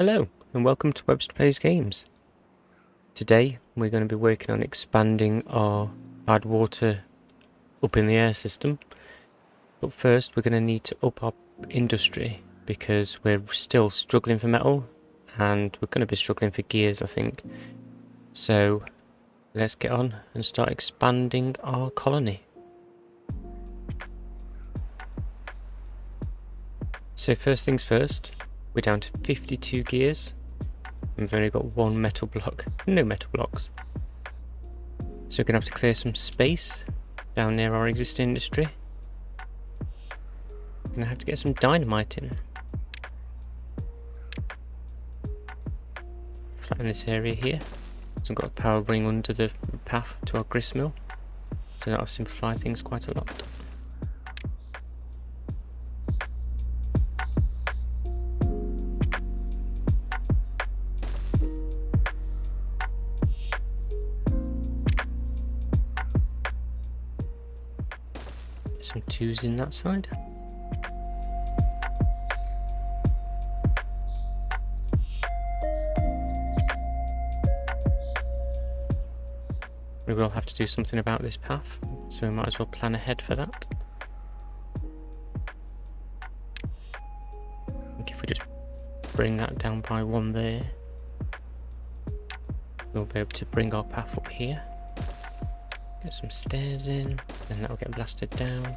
Hello and welcome to Webster Plays Games. Today we're going to be working on expanding our bad water up in the air system. But first we're going to need to up our industry because we're still struggling for metal and we're going to be struggling for gears, I think. So let's get on and start expanding our colony. So first things first, we're down to 52 gears. We've only got one metal block, no metal blocks. So we're going to have to clear some space down near our existing industry. Going to have to get some dynamite in. Flatten this area here. So we've got a power ring under the path to our grist mill. So that'll simplify things quite a lot. Some twos in that side. We will have to do something about this path, so we might as well plan ahead for that. I think if we just bring that down by one there, we'll be able to bring our path up here. Get some stairs in, and that'll get blasted down.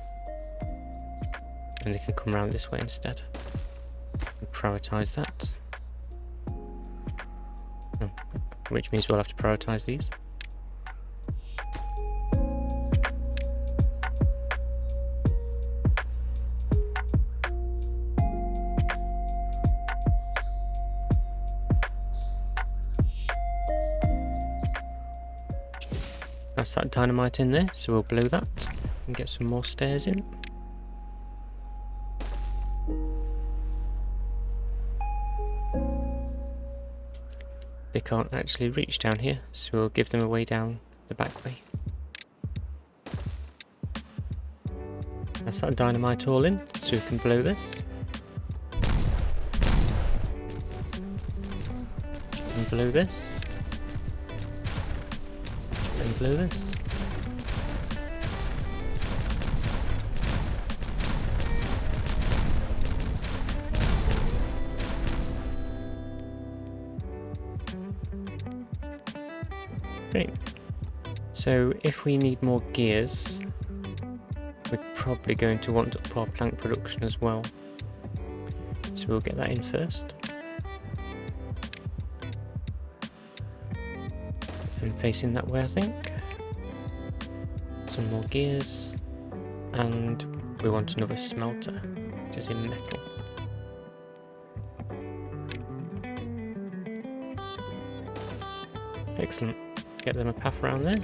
And they can come around this way instead. We'll prioritise that. Oh, which means we'll have to prioritise these. That's that dynamite in there, so we'll blow that and get some more stairs in. They can't actually reach down here, so we'll give them a way down the back way. That's that dynamite all in, so we can blow this. And blow this. And blow this. Great. So if we need more gears, we're probably going to want to up our plank production as well. So we'll get that in first. And facing that way, I think. Some more gears. And we want another smelter, which is in metal. Excellent. Get them a path around there.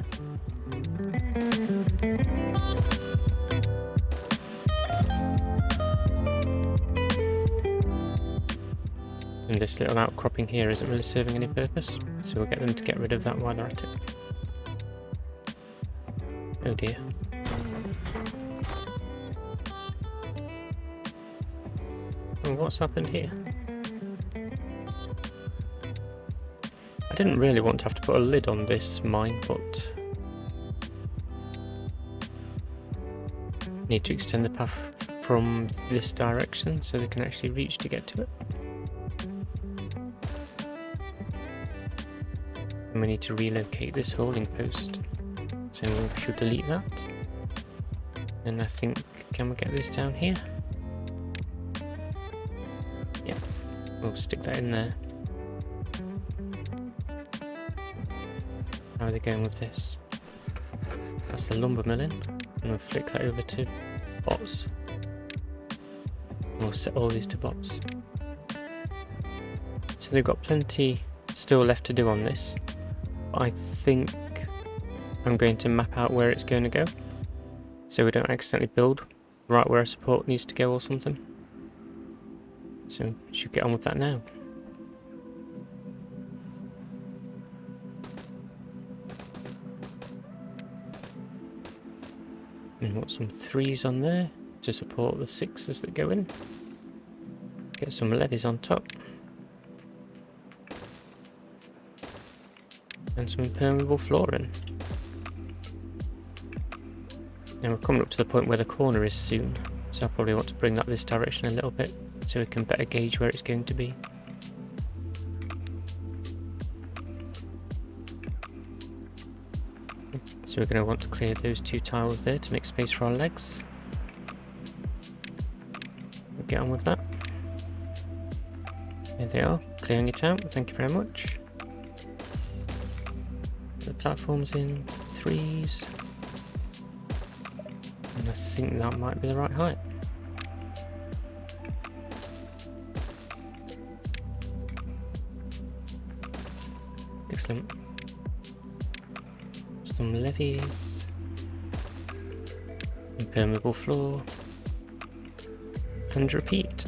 And this little outcropping here isn't really serving any purpose, so we'll get them to get rid of that while they're at it. Oh dear. Oh, what's happened here? I didn't really want to have to put a lid on this mine, but need to extend the path from this direction so they can actually reach to get to it. And we need to relocate this holding post, so we should delete that. And I think, can we get this down here? Yeah, we'll stick that in there. How are they going with this? That's the lumber milling, and we'll flick that over to bots. We'll set all these to bots. So they've got plenty still left to do on this. I think I'm going to map out where it's going to go, so we don't accidentally build right where our support needs to go or something. So we should get on with that now. And got some 3s on there to support the 6s that go in. Get some levies on top. and some impermeable flooring. And we're coming up to the point where the corner is soon, so I probably want to bring that this direction a little bit so we can better gauge where it's going to be. So we're going to want to clear those 2 tiles there to make space for our legs. We'll get on with that. Here they are, clearing it out, thank you very much. The platforms in 3s. And I think that might be the right height. Excellent. Some levees. Impermeable floor. And repeat.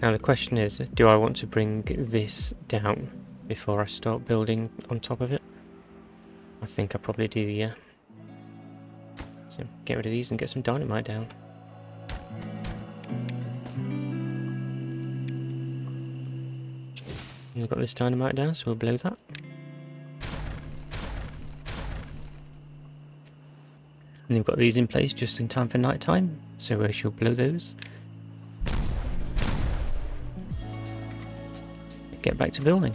Now the question is, do I want to bring this down before I start building on top of it? I think I probably do, yeah. So get rid of these and get some dynamite down. And we've got this dynamite down, so we'll blow that. And we've got these in place just in time for night time, so we shall blow those. Get back to building.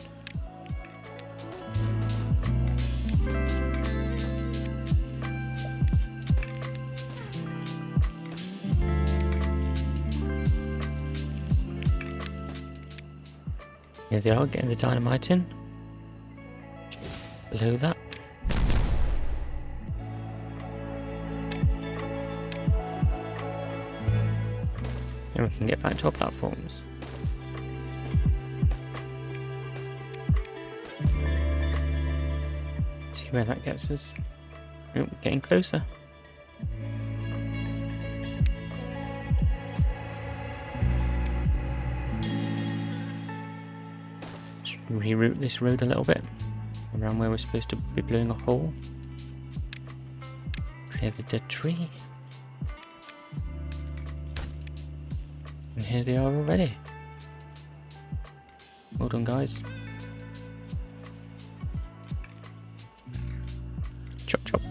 Here they are, getting the dynamite in. Below that. And we can get back to our platforms. See where that gets us. Oh, getting closer. Just reroute this road a little bit around where we're supposed to be blowing a hole. Clear the dead tree. And here they are already. Well done, guys. Chop chop.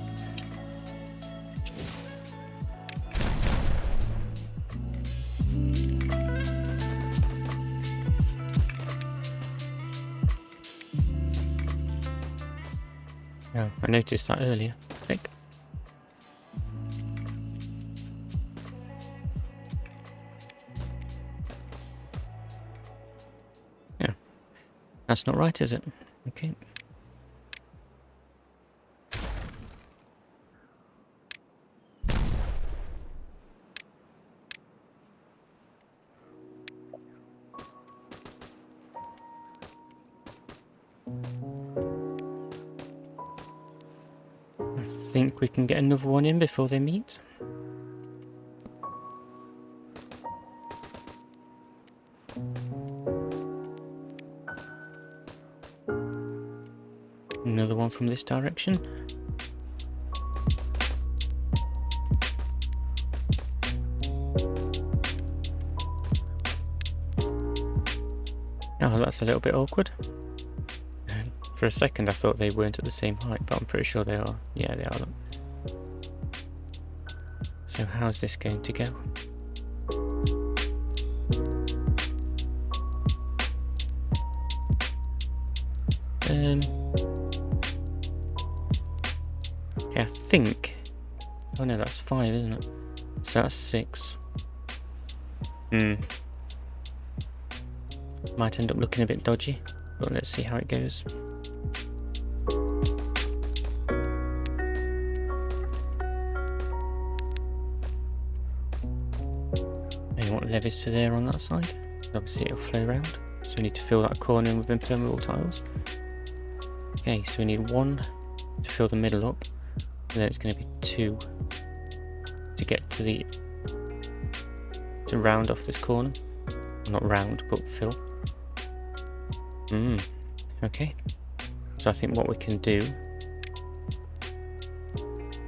Oh, I noticed that earlier, I think. Yeah. That's not right, is it? Okay. I think we can get another one in before they meet. Another one from this direction. Oh, that's a little bit awkward. For a second I thought they weren't at the same height, but I'm pretty sure they are. Yeah, they are. Look. So how's this going to go? Okay, I think... Oh no, that's 5, isn't it? So that's 6. Might end up looking a bit dodgy, but let's see how it goes. And you want levies to there on that side. Obviously it'll flow around. So we need to fill that corner in with impermeable tiles. Okay, so we need 1 to fill the middle up, and then it's going to be 2 to get to the... to round off this corner. Well, not round, but fill. Okay. So I think what we can do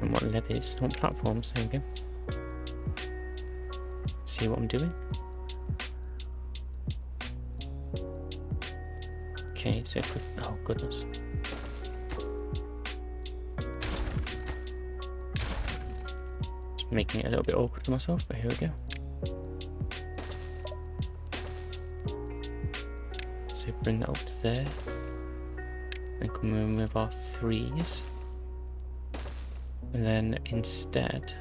And what levies? I want platforms. There we go. See what I'm doing. Okay, so if we, oh goodness. Just making it a little bit awkward for myself, but here we go. So bring that up to there. And come in with our 3s. And then instead...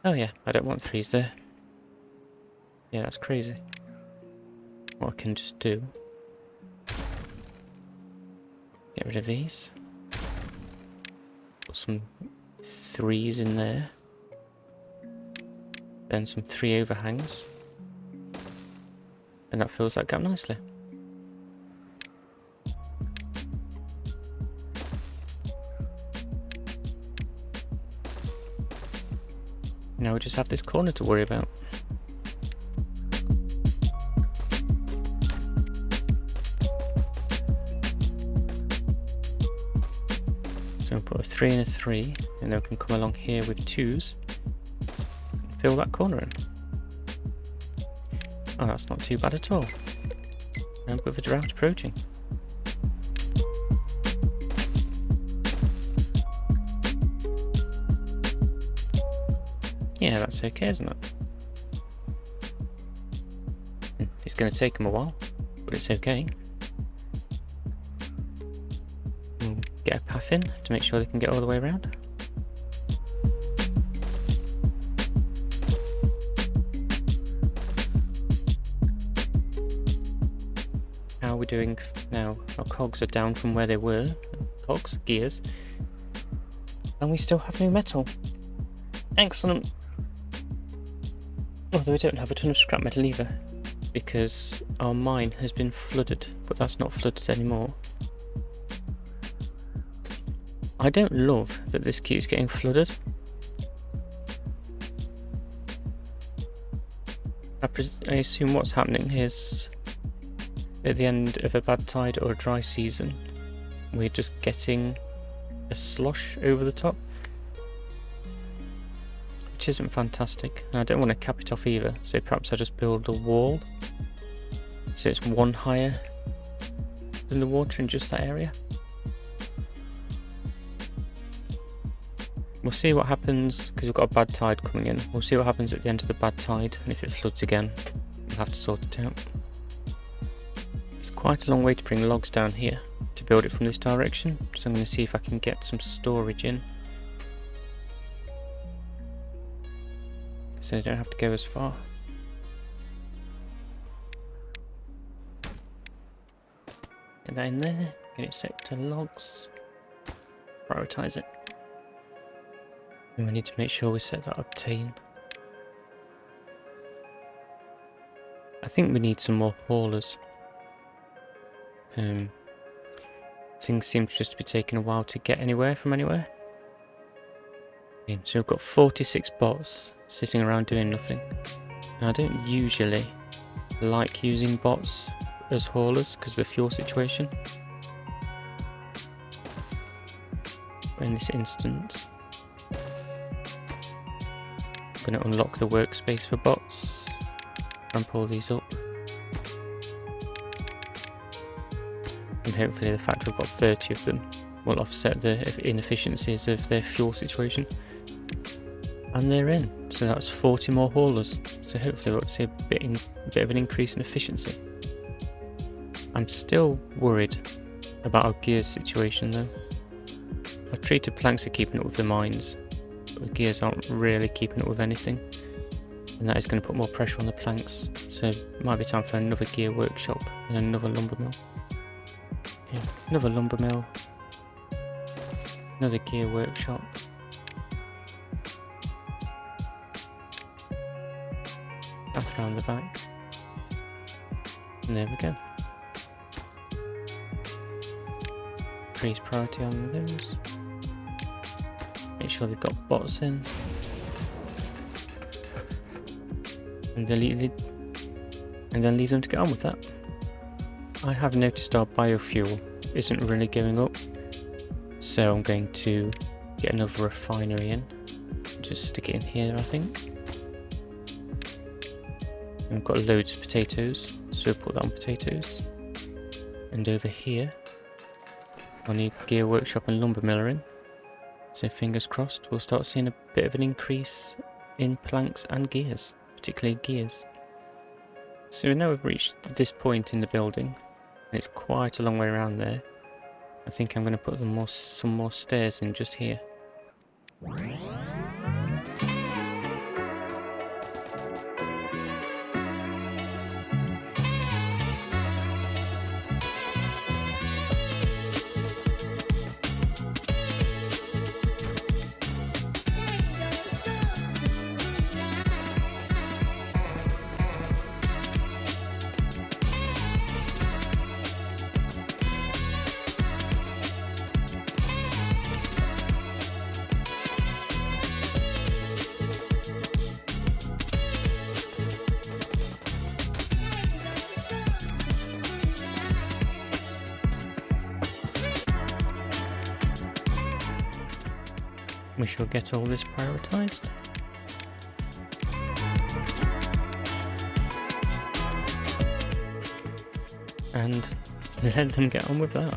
Oh yeah, I don't want 3s there. Yeah, that's crazy. What I can just do... Get rid of these. Put some 3s in there. Then some 3 overhangs. And that fills that gap nicely. Now we just have this corner to worry about. So we'll put a 3 and a 3, and then we can come along here with 2s and fill that corner in. Oh, that's not too bad at all. And with a drought approaching. Yeah, that's okay, isn't it? It's going to take them a while, but it's okay. We'll get a path in to make sure they can get all the way around. How are we doing now? Our cogs are down from where they were. Cogs, gears. And we still have no metal. Excellent! Although we don't have a ton of scrap metal either, because our mine has been flooded, but that's not flooded anymore. I don't love that this keeps getting flooded. I assume what's happening is at the end of a bad tide or a dry season, we're just getting a slosh over the top. Which isn't fantastic, and I don't want to cap it off either, so perhaps I just build a wall so it's 1 higher than the water in just that area. We'll see what happens, because we've got a bad tide coming in. We'll see what happens at the end of the bad tide, and if it floods again, we'll have to sort it out. It's quite a long way to bring logs down here to build it from this direction, so I'm going to see if I can get some storage in, so they don't have to go as far. Get that in there, get it set to logs, prioritise it. And we need to make sure we set that obtain. I think we need some more haulers. Things seem to just be taking a while to get anywhere from anywhere. Okay, so we've got 46 bots sitting around doing nothing. Now, I don't usually like using bots as haulers because of the fuel situation. But in this instance, I'm going to unlock the workspace for bots and pull these up. And hopefully the fact we've got 30 of them will offset the inefficiencies of their fuel situation. And they're in, so that's 40 more haulers, so hopefully we'll see a bit of an increase in efficiency. I'm still worried about our gears situation though. Our treated planks are keeping up with the mines, but the gears aren't really keeping up with anything, and that is going to put more pressure on the planks, so it might be time for another gear workshop and another lumber mill. Okay, another lumber mill, another gear workshop. Path around the back, and there we go. Increase priority on those. Make sure they've got bots in, and then leave them to get on with that. I have noticed our biofuel isn't really going up, so I'm going to get another refinery in. Just stick it in here, I think. And we've got loads of potatoes, so we'll put that on potatoes. And over here, I need gear workshop and lumber miller in. So fingers crossed, we'll start seeing a bit of an increase in planks and gears, particularly gears. So now we've reached this point in the building, and it's quite a long way around there. I think I'm going to put some more stairs in just here. We shall get all this prioritised. And let them get on with that.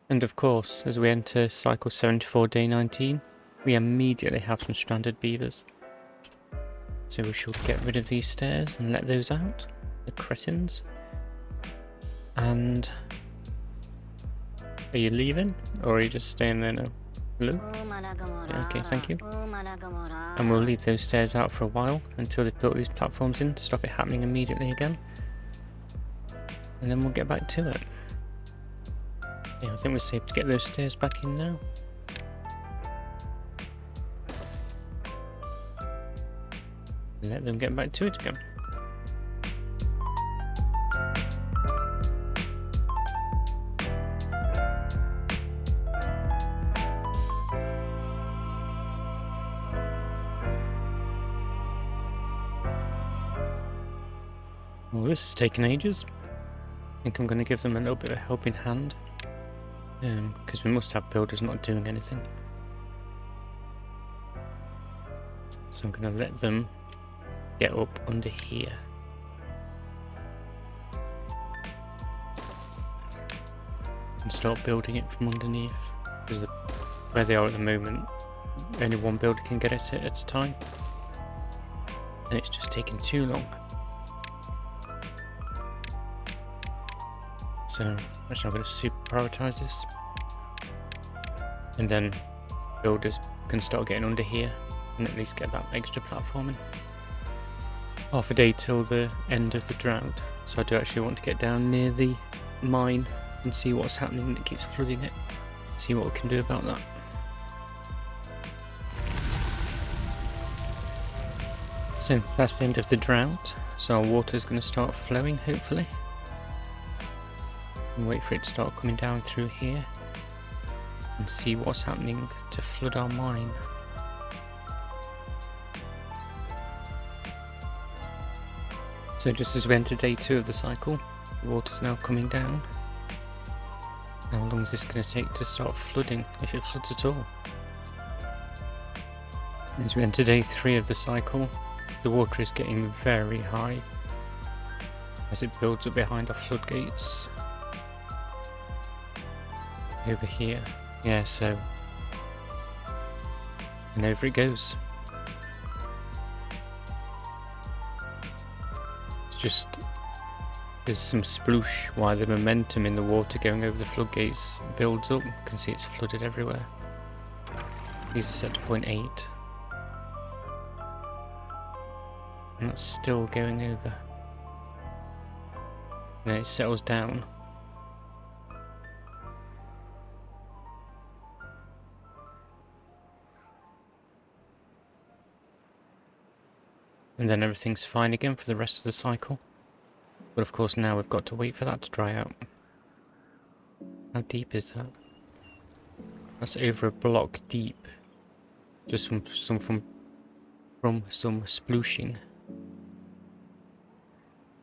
And of course, as we enter cycle 74, day 19, we immediately have some stranded beavers. So we shall get rid of these stairs and let those out, the cretins. And are you leaving, or are you just staying there now? Hello? Yeah, okay, thank you. And we'll leave those stairs out for a while until they've built these platforms in to stop it happening immediately again. And then we'll get back to it. Yeah, I think we're safe to get those stairs back in now. Let them get back to it again. Well, this has taken ages. I think I'm going to give them a little bit of a helping hand. Because we must have builders not doing anything. So I'm going to let them get up under here. And start building it from underneath. Because where they are at the moment, only one builder can get it at a time. And it's just taking too long. So actually I'm going to super prioritise this, and then builders can start getting under here and at least get that extra platforming. Half a day till the end of the drought, so I do actually want to get down near the mine and see what's happening that keeps flooding it, see what we can do about that. So that's the end of the drought, so our water's going to start flowing hopefully. And wait for it to start coming down through here and see what's happening to flood our mine. So just as we enter day 2 of the cycle, the water's now coming down. How long is this going to take to start flooding, if it floods at all? As we enter day 3 of the cycle, the water is getting very high as it builds up behind our floodgates. Over here, yeah, so, and over it goes. It's just, there's some sploosh while the momentum in the water going over the floodgates builds up. You can see it's flooded everywhere. These are set to 0.8. And that's still going over. And then it settles down. And then everything's fine again for the rest of the cycle. But of course now we've got to wait for that to dry out. How deep is that? That's over a block deep. Just from some splooshing.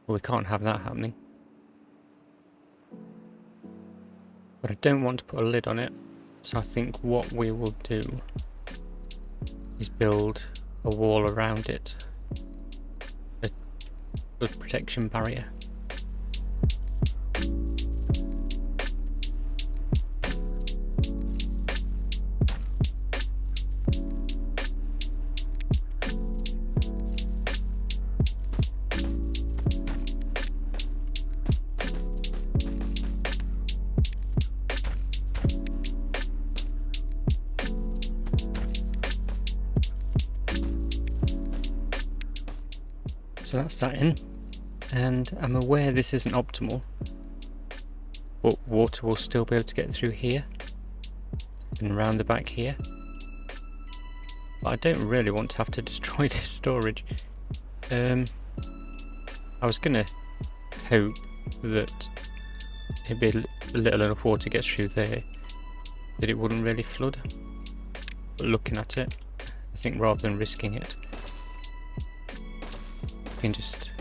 Well, we can't have that happening. But I don't want to put a lid on it. So I think what we will do is build a wall around it. A good protection barrier. So that's that in, and I'm aware this isn't optimal, but water will still be able to get through here and around the back here. But I don't really want to have to destroy this storage. I was gonna hope that it'd be little enough water gets through there that it wouldn't really flood. But looking at it, I think rather than risking it, we can just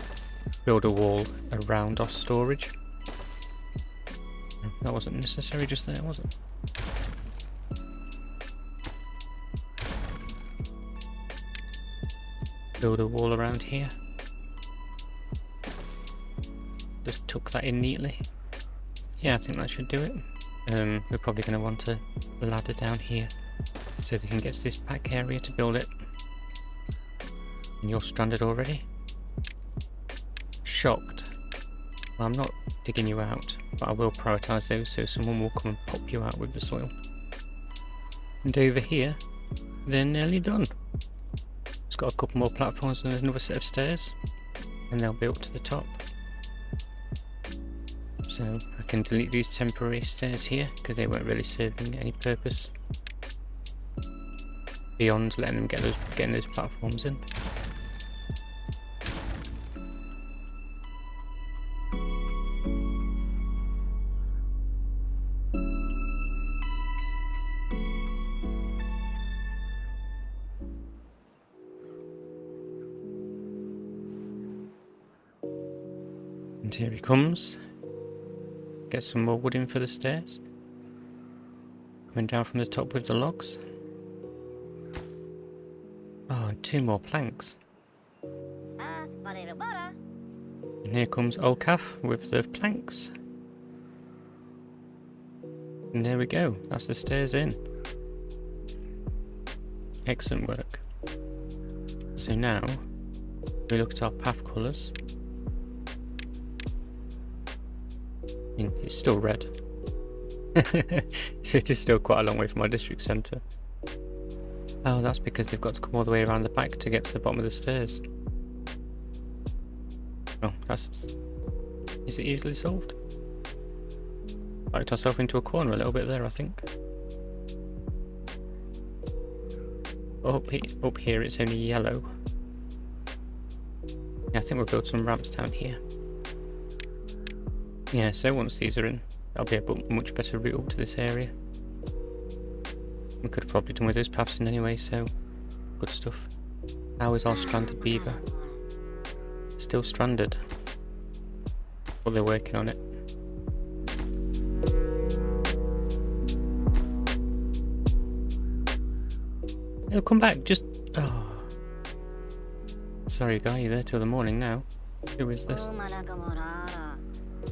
build a wall around our storage. That wasn't necessary just there, was it? Build a wall around here. Just tuck that in neatly. Yeah, I think that should do it. We're probably going to want a ladder down here so they can get to this back area to build it. And you're stranded already? Shocked. Well, I'm not digging you out, but I will prioritise those so someone will come and pop you out with the soil. And over here, they're nearly done. It's got a couple more platforms and another set of stairs, and they'll be up to the top. So I can delete these temporary stairs here because they weren't really serving any purpose beyond letting them getting those platforms in. And here he comes. Get some more wood in for the stairs. Coming down from the top with the logs. Oh, and 2 more planks. And here comes Old Calf with the planks. And there we go. That's the stairs in. Excellent work. So now, we look at our path colours. I mean, it's still red. So it is still quite a long way from our district centre. Oh, that's because they've got to come all the way around the back to get to the bottom of the stairs. Oh, that's... Is it easily solved? Backed ourselves into a corner a little bit there, I think. Up here it's only yellow. Yeah, I think we'll build some ramps down here. Yeah, so once these are in, that'll be a much better route up to this area. We could have probably done with those paths in anyway, so good stuff. How is our stranded beaver? Still stranded. Well, they're working on it. He'll come back, just... Oh. Sorry guy, you're there till the morning now. Who is this?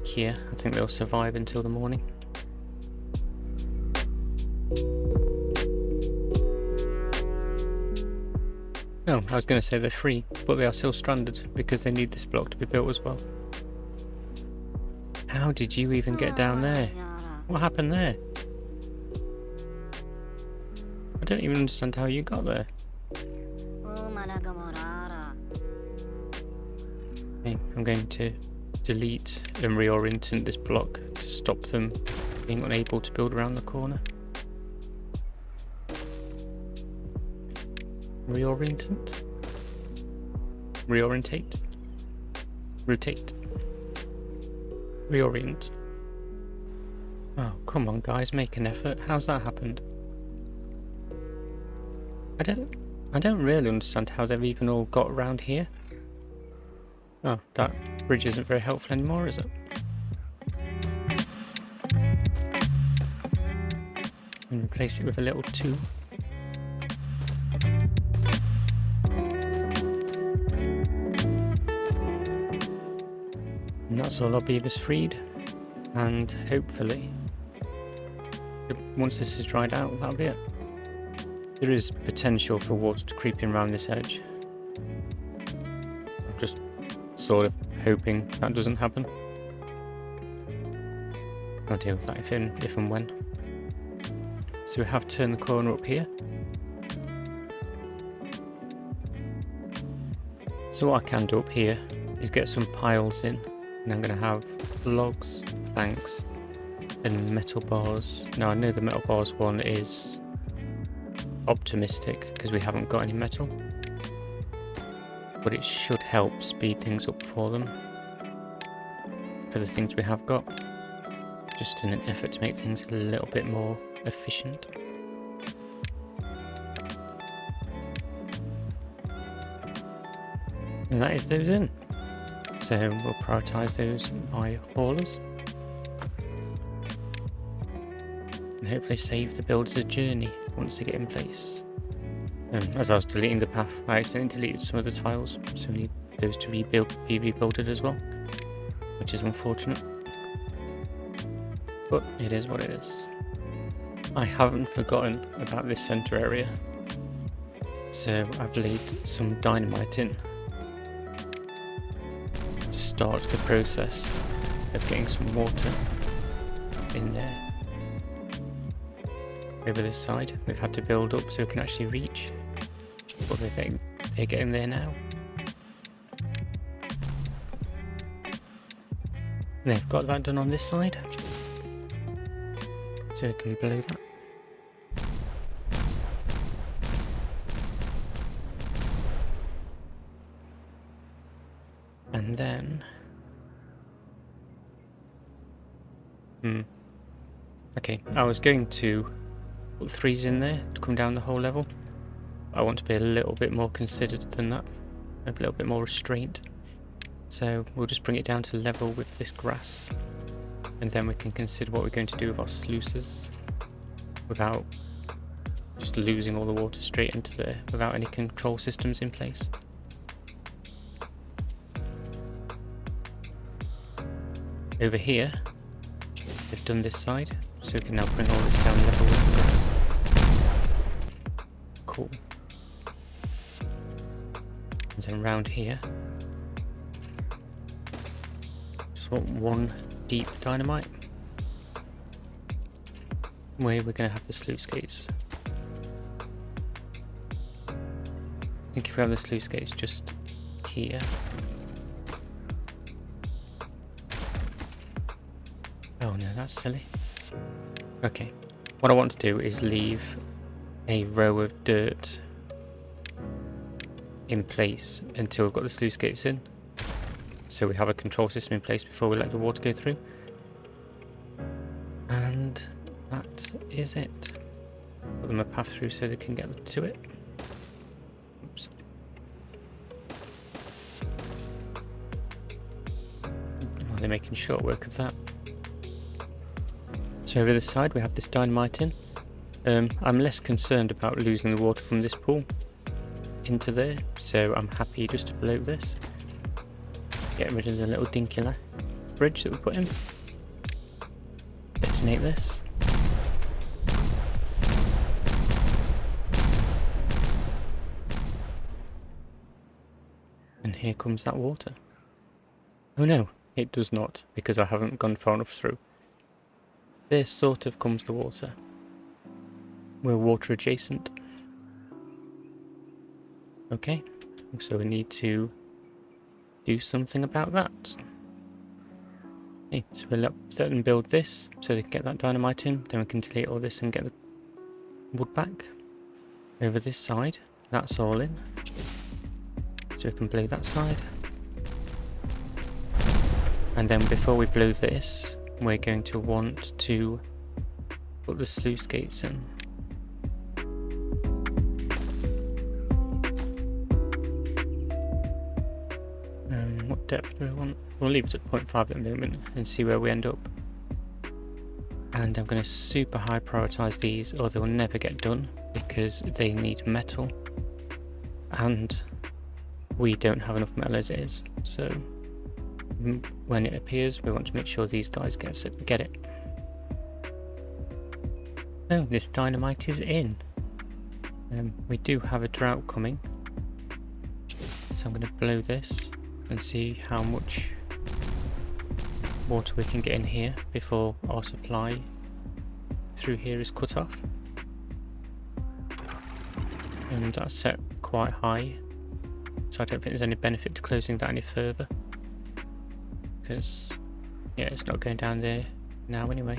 Here, I think they'll survive until the morning. No, I was going to say they're free, but they are still stranded because they need this block to be built as well. How did you even get down there? What happened there? I don't even understand how you got there. Okay, I'm going to delete and reorient this block to stop them being unable to build around the corner. Reorientate. Rotate. Reorient. Oh, come on guys, make an effort. How's that happened? I don't really understand how they've even all got around here. Oh, that bridge isn't very helpful anymore, is it? And replace it with a little 2. And that's all our beavers freed. And hopefully, once this is dried out, that'll be it. There is potential for water to creep in around this edge. I'm just sort of hoping that doesn't happen. I'll deal with that if and when. So we have turned the corner up here. So what I can do up here is get some piles in, and I'm going to have logs, planks, and metal bars. Now I know the metal bars one is optimistic because we haven't got any metal, but it should help speed things up for them, for the things we have got, just in an effort to make things a little bit more efficient. And that is those in. So we'll prioritise those by haulers. And hopefully save the builders a journey once they get in place. As I was deleting the path, I accidentally deleted some of the tiles, so we need those to be rebuilded as well, which is unfortunate. But it is what it is. I haven't forgotten about this centre area, so I've laid some dynamite in to start the process of getting some water in there. Over this side we've had to build up so we can actually reach, but they're getting there now. They've got that done on this side, so we can blow that. And then okay, I was going to put 3s in there to come down the whole level. I want to be a little bit more considered than that, a little bit more restrained. So we'll just bring it down to level with this grass, and then we can consider what we're going to do with our sluices without just losing all the water straight into there without any control systems in place. Over here, they've done this side, so we can now bring all this down level with the grass. Cool. And then around here, just want one deep dynamite, where we're going to have the sluice gates. I think if we have the sluice gates just here, oh no, that's silly. Okay, what I want to do is leave a row of dirt in place until we've got the sluice gates in, so we have a control system in place before we let the water go through. And that is it. Put them a path through so they can get to it. Oops. Oh, they're making short work of that. So over this side we have this dynamite in. I'm less concerned about losing the water from this pool into there, so I'm happy just to bloat this. Get rid of the little dinky bridge that we put in. Detonate this. And here comes that water. Oh no, it does not, because I haven't gone far enough through. There sort of comes the water. We're water adjacent. Okay, so we need to do something about that. Okay, so we'll let them build this so they can get that dynamite in. Then we can delete all this and get the wood back. Over this side, that's all in. So we can blow that side. And then before we blow this, we're going to want to put the sluice gates in. What depth do we want? We'll leave it at 0.5 at the moment and see where we end up. And I'm going to super high prioritize these or they'll never get done because they need metal. And we don't have enough metal as it is. So when it appears, we want to make sure these guys get it. Oh, this dynamite is in. We do have a drought coming. So I'm going to blow this and see how much water we can get in here before our supply through here is cut off. And that's set quite high, so I don't think there's any benefit to closing that any further, because yeah, it's not going down there now anyway.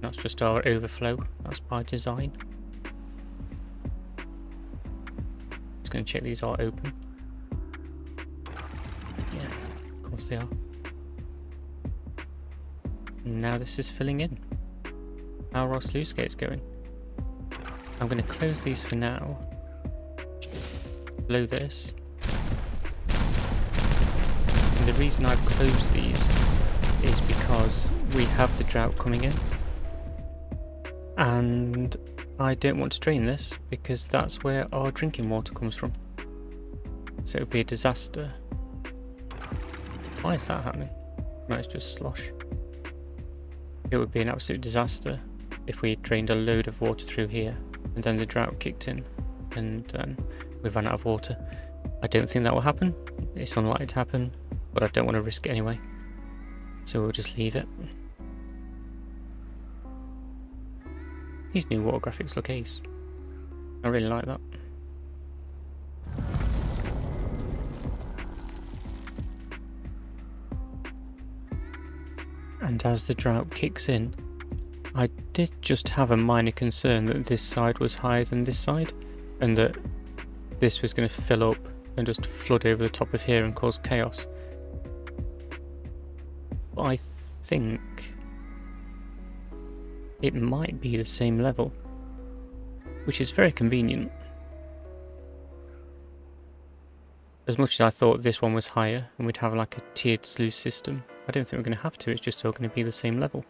That's just our overflow, that's by design. Just going to check these are open. Yeah, of course they are. And now this is filling in. How are our sluice gates going? I'm going to close these for now. Blow this. And the reason I've closed these is because we have the drought coming in. And I don't want to drain this because that's where our drinking water comes from. So it would be a disaster. Why is that happening? No, it's just slosh. It would be an absolute disaster if we drained a load of water through here and then the drought kicked in and we ran out of water. I don't think that will happen. It's unlikely to happen, but I don't want to risk it anyway. So we'll just leave it. These new water graphics look ace. I really like that. And as the drought kicks in, I did just have a minor concern that this side was higher than this side, and that this was going to fill up and just flood over the top of here and cause chaos. But I think it might be the same level, which is very convenient. As much as I thought this one was higher and we'd have like a tiered sluice system, I don't think we're going to have to, it's just all going to be the same level.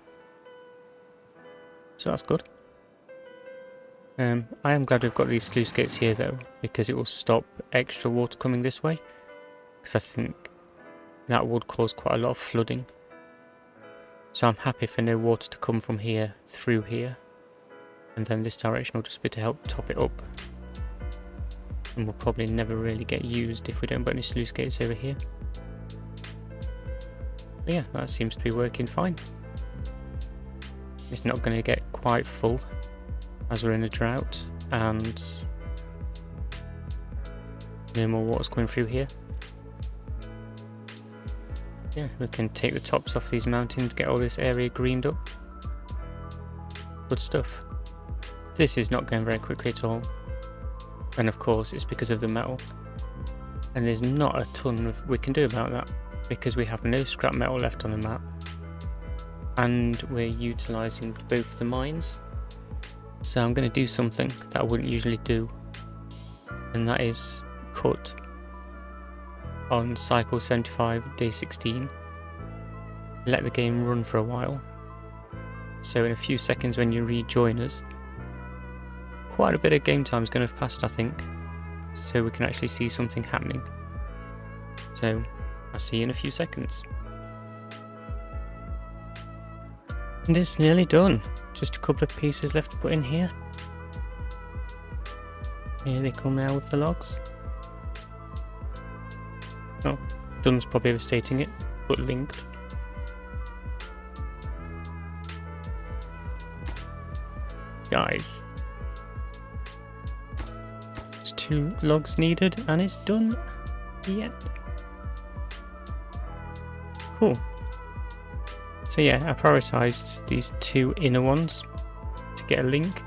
So that's good. I am glad we've got these sluice gates here though, because it will stop extra water coming this way, because I think that would cause quite a lot of flooding. So I'm happy for no water to come from here through here, and then this direction will just be to help top it up. And will probably never really get used if we don't put any sluice gates over here. But yeah, that seems to be working fine. It's not going to get quite full as we're in a drought and no more water's coming through here. Yeah, we can take the tops off these mountains, get all this area greened up. Good stuff. This is not going very quickly at all. And of course it's because of the metal. And there's not a ton of we can do about that, because we have no scrap metal left on the map. And we're utilising both the mines. So I'm going to do something that I wouldn't usually do. And that is cut on cycle 75, day 16. Let the game run for a while. So in a few seconds when you rejoin us, quite a bit of game time is going to have passed, I think. So we can actually see something happening. So I'll see you in a few seconds. And it's nearly done. Just a couple of pieces left to put in here. Here they come now with the logs. Oh, done's probably overstating it, but linked. Guys. There's 2 logs needed and it's done yet. Cool. So yeah, I prioritised these two inner ones to get a link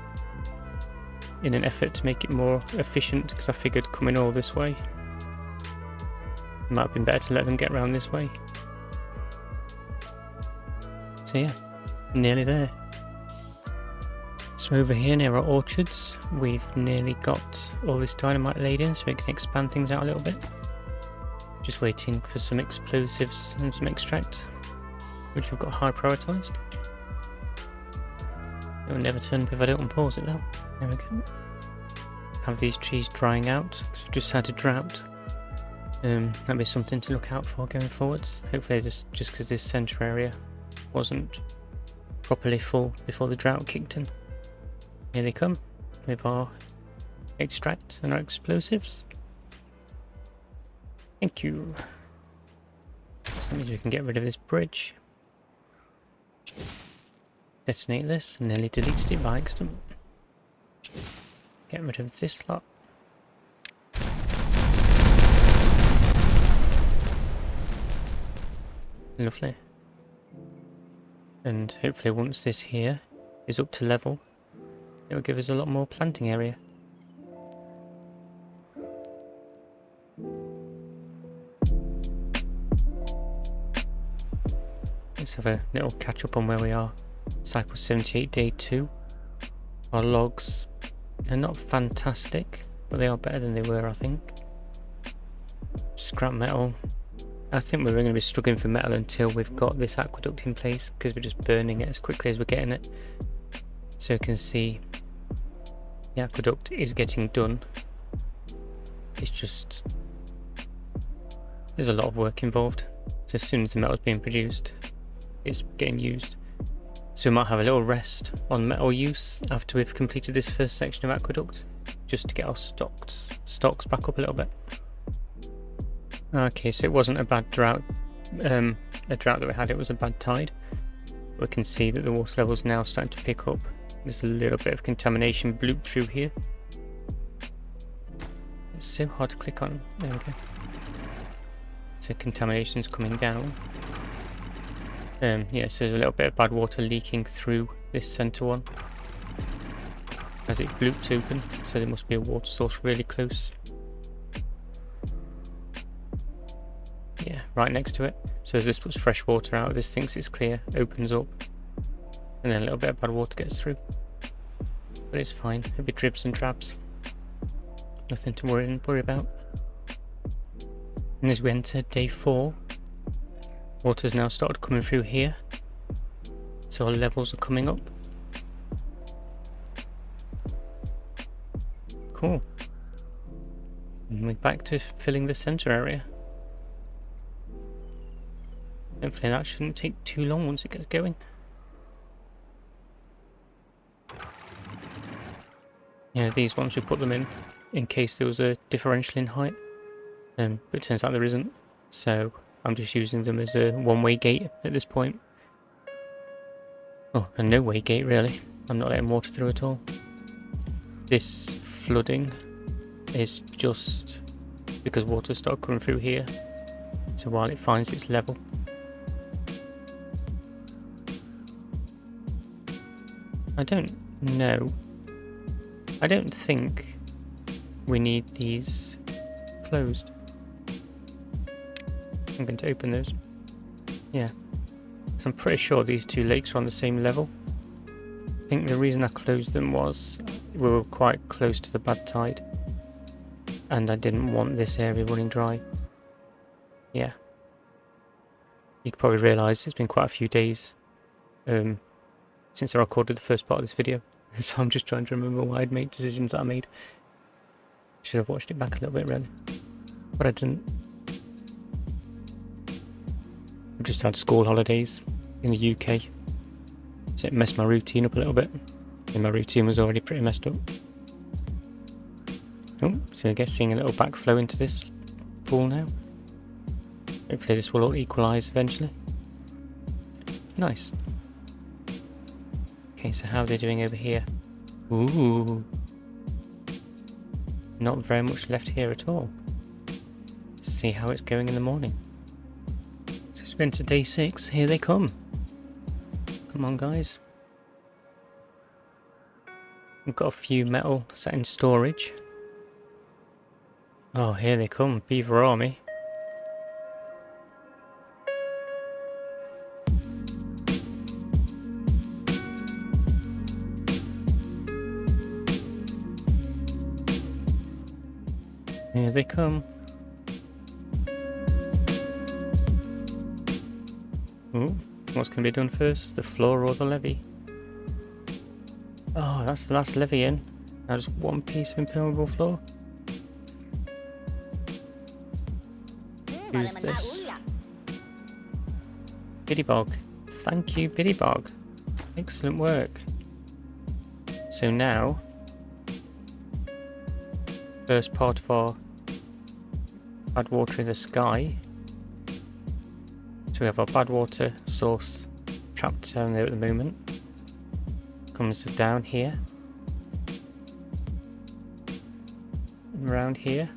in an effort to make it more efficient, because I figured coming all this way it might have been better to let them get around this way. So yeah, nearly there. So over here near our orchards, we've nearly got all this dynamite laid in so we can expand things out a little bit. Just waiting for some explosives and some extract, which we've got high prioritised. It will never turn up if I don't unpause it though. There we go. Have these trees drying out, because we've just had a drought. That'll be something to look out for going forwards. Hopefully just because this centre area wasn't properly full before the drought kicked in. Here they come with our extract and our explosives. Thank you. So that means we can get rid of this bridge. Detonate this, and nearly deleted it by accident. Get rid of this lot. Lovely. And hopefully once this here is up to level, it'll give us a lot more planting area. Let's have a little catch up on where we are. Cycle 78, day 2. Our logs are not fantastic, but they are better than they were, I think. Scrap metal. I think we're going to be struggling for metal until we've got this aqueduct in place, because we're just burning it as quickly as we're getting it. So you can see the aqueduct is getting done. It's just, there's a lot of work involved. So as soon as the metal is being produced, it's getting used. So we might have a little rest on metal use after we've completed this first section of aqueduct, just to get our stocks back up a little bit. Okay, so it wasn't a bad drought, that we had, it was a bad tide. We can see that the water level's now starting to pick up. There's a little bit of contamination blooped through here. It's so hard to click on. There we go. So contamination's coming down. Yes, there's a little bit of bad water leaking through this centre one as it bloops open, so there must be a water source really close. Yeah, right next to it. So as this puts fresh water out, this thinks it's clear, opens up, and then a little bit of bad water gets through. But it's fine, it'll be dribs and drabs. Nothing to worry about. And as we enter day 4, water's now started coming through here, so our levels are coming up. Cool. And we're back to filling the centre area. Hopefully that shouldn't take too long once it gets going. Yeah, these ones we put them in case there was a differential in height, but it turns out there isn't, so I'm just using them as a one-way gate at this point. Oh, a no-way gate really. I'm not letting water through at all. This flooding is just because water started coming through here, so while it finds its level. I don't know. I don't think we need these closed. I'm going to open those. Yeah. Because I'm pretty sure these two lakes are on the same level. I think the reason I closed them was we were quite close to the bad tide, and I didn't want this area running dry. Yeah. You can probably realise it's been quite a few days since I recorded the first part of this video, so I'm just trying to remember why I'd made decisions that I made. Should have watched it back a little bit really, but I didn't. I've just had school holidays in the UK, so it messed my routine up a little bit, and my routine was already pretty messed up. Oh, so I guess seeing a little backflow into this pool now. Hopefully this will all equalise eventually. Nice. Okay, so how are they doing over here? Ooh. Not very much left here at all. Let's see how it's going in the morning. So we're into day 6. Here they come. Come on, guys. We've got a few metal set in storage. Oh, here they come. Beaver army. Here they come. Ooh, what's going to be done first? The floor or the levee? Oh, that's the last levee in. Now just one piece of impermeable floor. Who's this? Biddybog. Thank you, Biddybog. Excellent work. So now, first part of our bad water in the sky. So we have our bad water source trapped down there at the moment. Comes down here. Around here.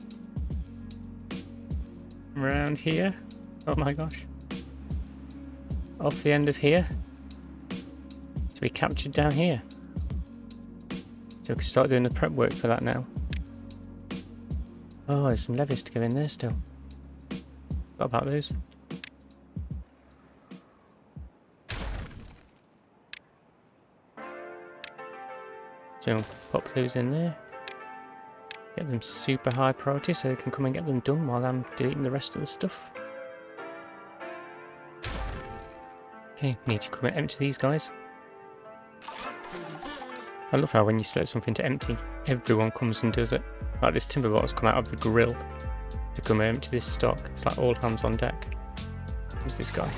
Around here. Oh my gosh. Off the end of here. To be captured down here. So we can start doing the prep work for that now. Oh, there's some levees to go in there still. What about those? So we'll pop those in there. Get them super high priority so they can come and get them done while I'm deleting the rest of the stuff. Okay, need to come and empty these guys. I love how when you select something to empty, everyone comes and does it. Like this Timberborn has come out of the grill to come and empty this stock. It's like all hands on deck. Who's this guy?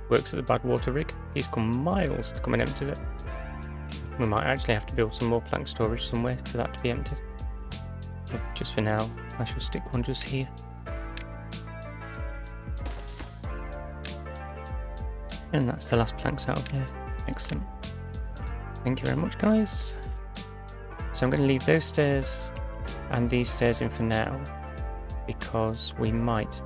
Works at the bad water rig. He's come miles to come and empty it. We might actually have to build some more plank storage somewhere for that to be emptied. But just for now, I shall stick one just here. And that's the last planks out of there. Excellent. Thank you very much, guys. So I'm going to leave those stairs and these stairs in for now, because we might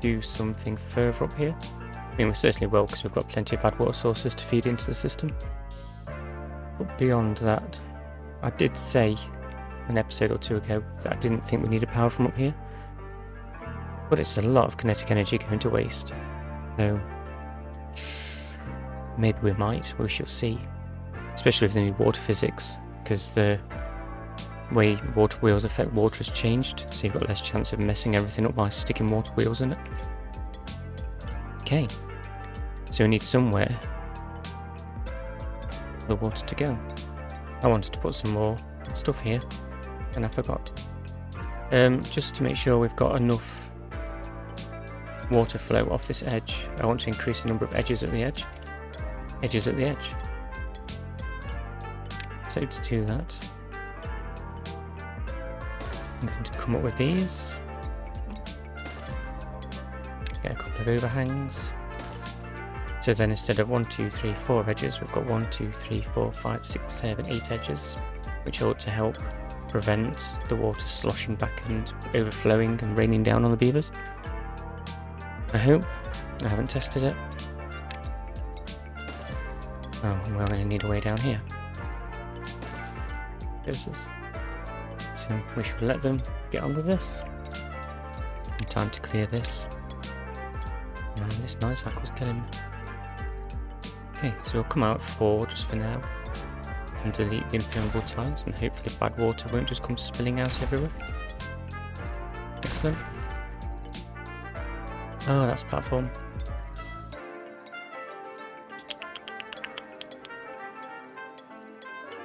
do something further up here. I mean, we certainly will, because we've got plenty of bad water sources to feed into the system. But beyond that, I did say an episode or two ago that I didn't think we needed power from up here. But it's a lot of kinetic energy going to waste. So maybe we might, we shall see. Especially with the new water physics, because the way water wheels affect water has changed, so you've got less chance of messing everything up by sticking water wheels in it. Okay, so we need somewhere the water to go. I wanted to put some more stuff here and I forgot. Just to make sure we've got enough water flow off this edge, I want to increase the number of edges at the edge. Edges at the edge. So to do that, I'm going to come up with these. Get a couple of overhangs. So then instead of 1, 2, 3, 4 edges, we've got 1, 2, 3, 4, 5, 6, 7, 8 edges, which ought to help prevent the water sloshing back and overflowing and raining down on the beavers. I hope. I haven't tested it. Oh, we're going to need a way down here. So we should let them get on with this. And time to clear this. And this nice hack was killing me. Okay, so we'll come out at 4 just for now. And delete the impermeable tiles, and hopefully bad water won't just come spilling out everywhere. Excellent. Oh, that's a platform.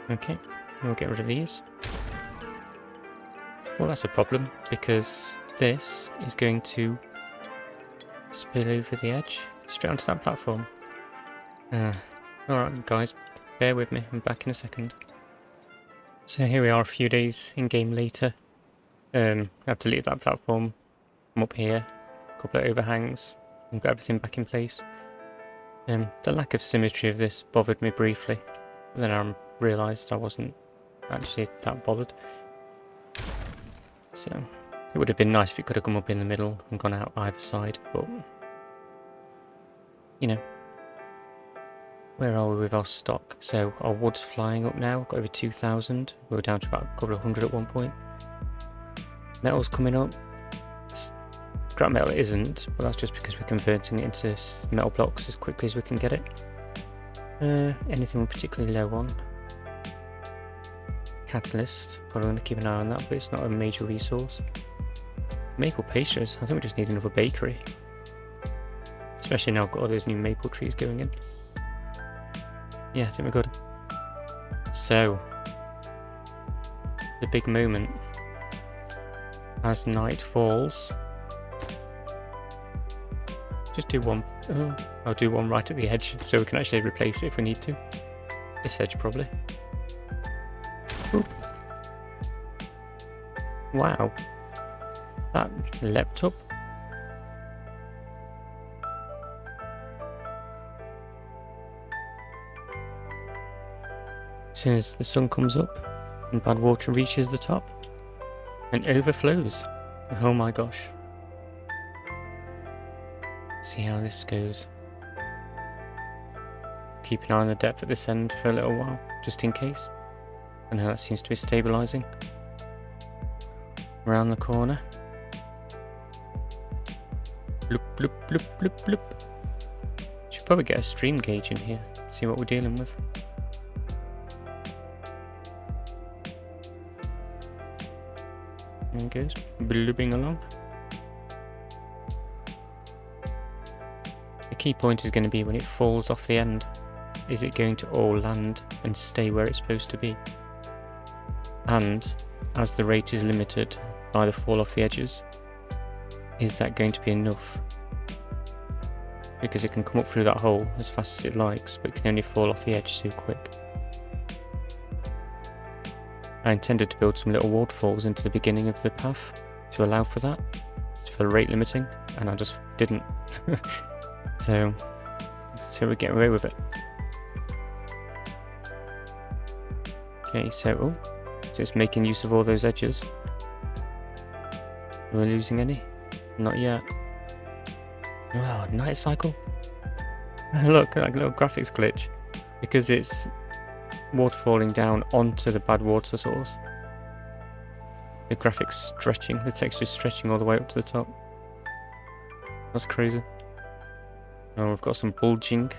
Okay, we'll get rid of these. Well, that's a problem, because this is going to spill over the edge straight onto that platform. Alright guys, bear with me, I'm back in a second. So here we are a few days in game later. I have to leave that platform. I'm up here, a couple of overhangs, and got everything back in place. The lack of symmetry of this bothered me briefly, but then I realised I wasn't actually that bothered. So it would have been nice if it could have come up in the middle and gone out either side, but you know, where are we with our stock? So our wood's flying up now, got over 2,000. We were down to about a couple of hundred at one point. Metal's coming up. Scrap metal it isn't, but that's just because we're converting it into metal blocks as quickly as we can get it. Anything we're particularly low on? Catalyst, probably going to keep an eye on that, but it's not a major resource. Maple pastries, I think we just need another bakery. Especially now I've got all those new maple trees going in. Yeah, I think we're good. So, the big moment. As night falls, just do one. Oh, I'll do one right at the edge so we can actually replace it if we need to. This edge probably. Ooh. Wow, that leapt up. As soon as the sun comes up and bad water reaches the top and overflows. Oh my gosh. See how this goes. Keep an eye on the depth at this end for a little while, just in case. And how that seems to be stabilising. Around the corner. Bloop, bloop, bloop, bloop, bloop. Should probably get a stream gauge in here, see what we're dealing with. There it goes, blooping along. The key point is going to be when it falls off the end. Is it going to all land and stay where it's supposed to be? And as the rate is limited by the fall off the edges, is that going to be enough? Because it can come up through that hole as fast as it likes, but it can only fall off the edge so quick. I intended to build some little waterfalls into the beginning of the path to allow for that, for rate limiting, and I just didn't. So we're getting away with it. Okay, so just making use of all those edges. Are we losing any? Not yet. Oh, night cycle. Look, that little graphics glitch. Because it's water falling down onto the bad water source. The graphics stretching, the texture's stretching all the way up to the top. That's crazy. Oh, we've got some bulging.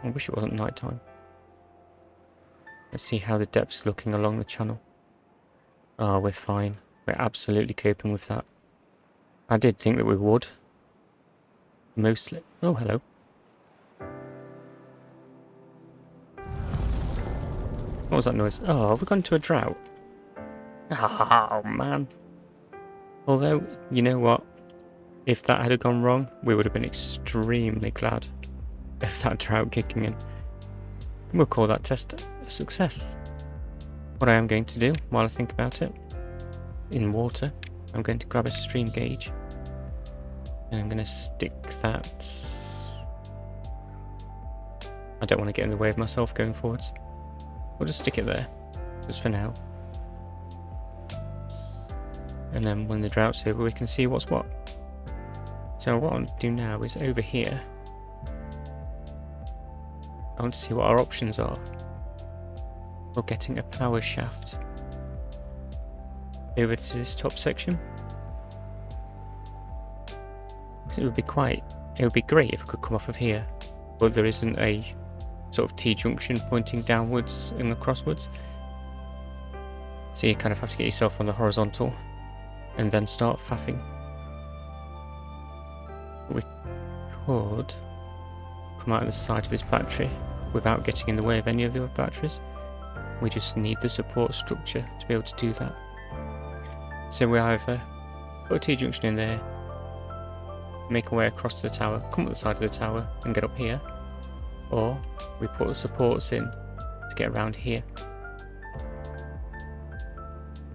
I wish it wasn't night time. Let's see how the depth's looking along the channel. Oh, we're fine. We're absolutely coping with that. I did think that we would. Mostly. Oh, hello. What was that noise? Oh, have we gone to a drought? Oh, man. Although, you know what? If that had gone wrong, we would have been extremely glad of that drought kicking in. We'll call that test a success. What I am going to do, while I think about it, in water, I'm going to grab a stream gauge and I'm going to stick that. I don't want to get in the way of myself going forwards. We'll just stick it there, just for now. And then when the drought's over, we can see what's what. So what I'll do now is over here, I want to see what our options are for getting a power shaft over to this top section. So it would be great if it could come off of here, but there isn't a sort of T-junction pointing downwards and acrosswards. So you kind of have to get yourself on the horizontal and then start faffing. We could come out of the side of this battery without getting in the way of any of the other batteries. We just need the support structure to be able to do that. So we either put a T-junction in there, make our way across to the tower, come up the side of the tower and get up here, or we put the supports in to get around here.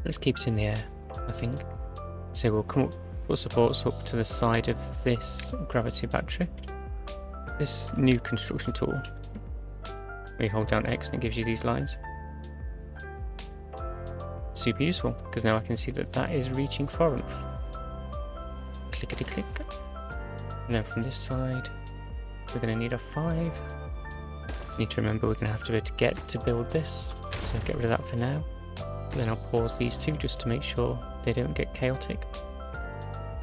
Let's keep it in the air, I think. So we'll come up, put supports up to the side of this gravity battery. This new construction tool, we hold down X and it gives you these lines. Super useful, because now I can see that that is reaching far enough. Clickety click. And then from this side, we're going to need a 5. Need to remember we're going to have to be able to get to build this, so get rid of that for now. Then I'll pause these two just to make sure they don't get chaotic.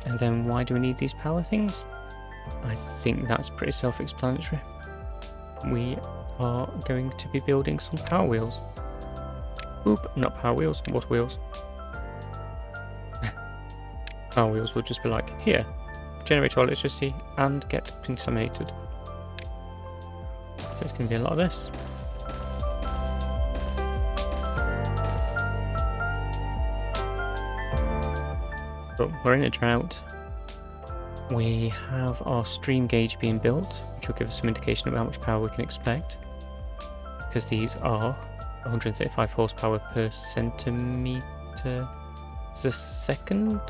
And then why do we need these power things? I think that's pretty self-explanatory. We are going to be building some power wheels. Oop, not power wheels, water wheels. Power wheels will just be like, here, generate our electricity and get contaminated. So it's going to be a lot of this. But we're in a drought. We have our stream gauge being built, which will give us some indication of how much power we can expect. Because these are 135 horsepower per centimetre a second?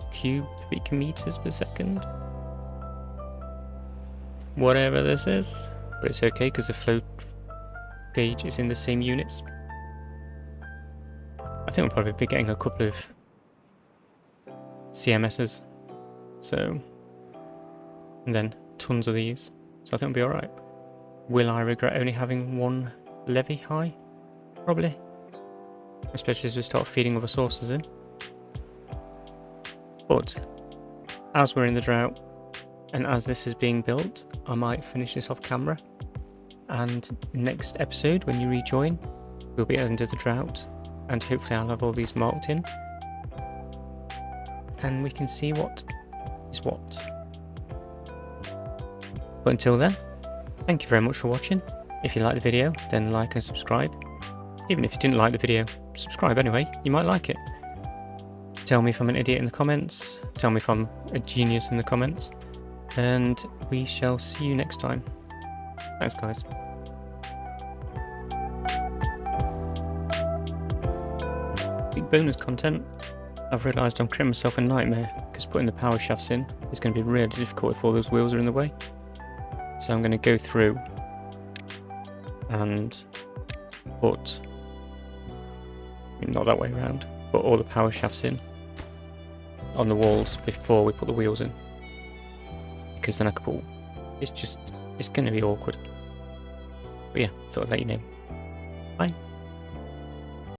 Cubic meters per second? Whatever this is. But it's okay because the flow gauge is in the same units. I think we'll probably be getting a couple of CMSs. So, and then tons of these. So I think we'll be alright. Will I regret only having one levy high? Probably. Especially as we start feeding other sources in. But, as we're in the drought, and as this is being built, I might finish this off camera. And next episode, when you rejoin, we'll be under the drought. And hopefully I'll have all these marked in. And we can see what is what. But until then, thank you very much for watching. If you liked the video, then like and subscribe. Even if you didn't like the video, subscribe anyway, you might like it. Tell me if I'm an idiot in the comments, tell me if I'm a genius in the comments, and we shall see you next time. Thanks guys. Big bonus content. I've realised I'm creating myself a nightmare because putting the power shafts in is going to be really difficult if all those wheels are in the way. So I'm going to go through and put, not that way around, put all the power shafts in on the walls before we put the wheels in. Because then I could put, it's going to be awkward. But yeah, thought I'd let you know. Bye.